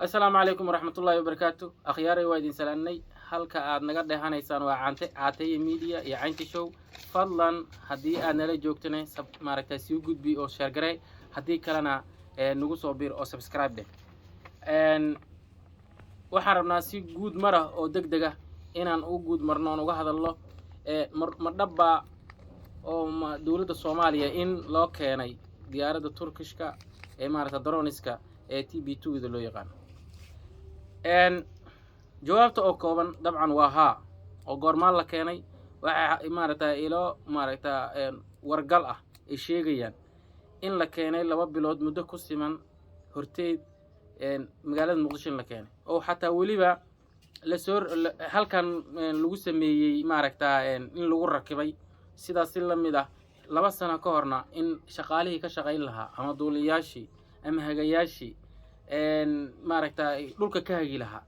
السلام عليكم ورحمة الله وبركاته. أخياري وايدين سلامني halka aad naga dheehanaysaan waa caatay media iyo caynti show. Fadlan haddii aad nala joogtana maaragtay si gudbi oo share garay, haddii kalena nagu soo biir oo subscribe dheh. waxaan rabnaa si guud mara oo degdeg ah inaan u guud marno oo uga hadalno ma dhaba oo dawladda Soomaaliya in loo keenay diyaaradda Turkishka ee maaragtay droniska ee TB2 loo yaqaan. jawaabta oo kooban dabcan waa haa oo goormaan la keenay waxa maaragtay ilo maaragtay wargal ah ay sheegayaan in la keenay 2 bilood muddo ku siman horteed magaalada Muqdisho la keenay oo xataa waliba la soo halkan lagu sameeyay maaragtay in lagu rakibay sidaas la mid ah 2 sano ka horna in shaqaalihii ka shaqayn lahaa ama duuliyaashii ama hagayaashii maaragtay dhulka ka hagi lahaa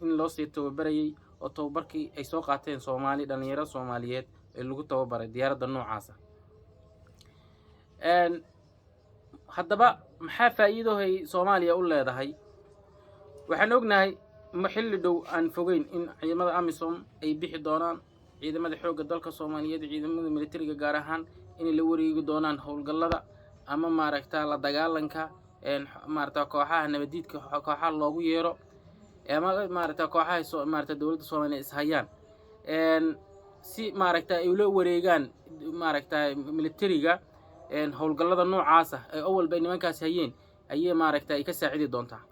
in loo sii tababarayay oo tababarkii ay soo qaateen Soomaali dhalinyaro Soomaaliyeed ee lagu tababaray diyaaradda noocaas ah. haddaba maxaa faa'iido hay Soomaaliya u leedahay? waxaan ognahay xilli dhow aan fogeyn in ciidamada AMISOM ay bixi doonaan, ciidamada xoogga dalka Soomaaliyeed, ciidamada militariga gaar ahaan in la wareegi doonaan howlgallada ama maaragtay la dagaalanka maaragtay kooxaha nabadiidka kooxaha loogu yeero ama maaragtay kooxaha maaragtay dawladda Soomaaliya is hayaan si maaragtay ay ula wareegaan maaragtay militariga howlgallada noocaas ah ay awal bay nimankaas hayeen ayay maaragtay ka saacidii doontaa.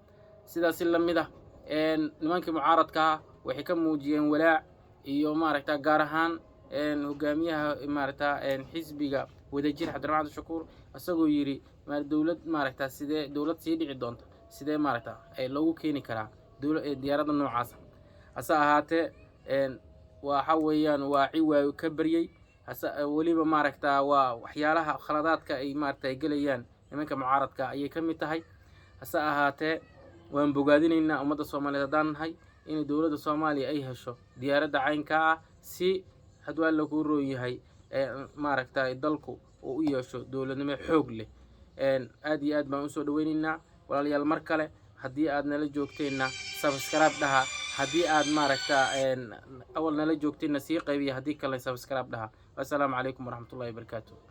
sidaas la mid ah nimankii mucaaradka waxay ka muujiyeen walaac iyo maaragtay gaar ahaan hogaamiyaha maaragtay xisbiga wadajir Cabdiraxmaan Shakuur asagoo yiri dawlad maaragtay sidee dawlad sii dhici doonta sidee maaragtay ay loogu keeni karaa diyaaradda noocaas asa ahaatee waxa weeyaan waa ciwaayo ka bariyay waliba maaragtay waa waxyaalaha khaladaadka ay maaragtay galayaan nimanka mucaaradka ayay ka mid tahay. asa ahaatee waan bogaadinaynaa ummadda Soomaaliyeed hadaan nahay in dawladda Soomaaliya ay hesho diyaaradda caynka ah si hadwa lagu rooyahay maaragtay dalku oo u yeesho dawladnimo xoog leh. aad iyo aad baan u soo dhaweynaynaa walaalayaal mar kale haddii aad nala joogteenna subscribe dhaha, haddii aad maaragtay awal nala joogteenna sii qaybiya, haddii kale subscribe dhaha. Assalaamu calaykum waraxmatullaahi wabarakaatuh.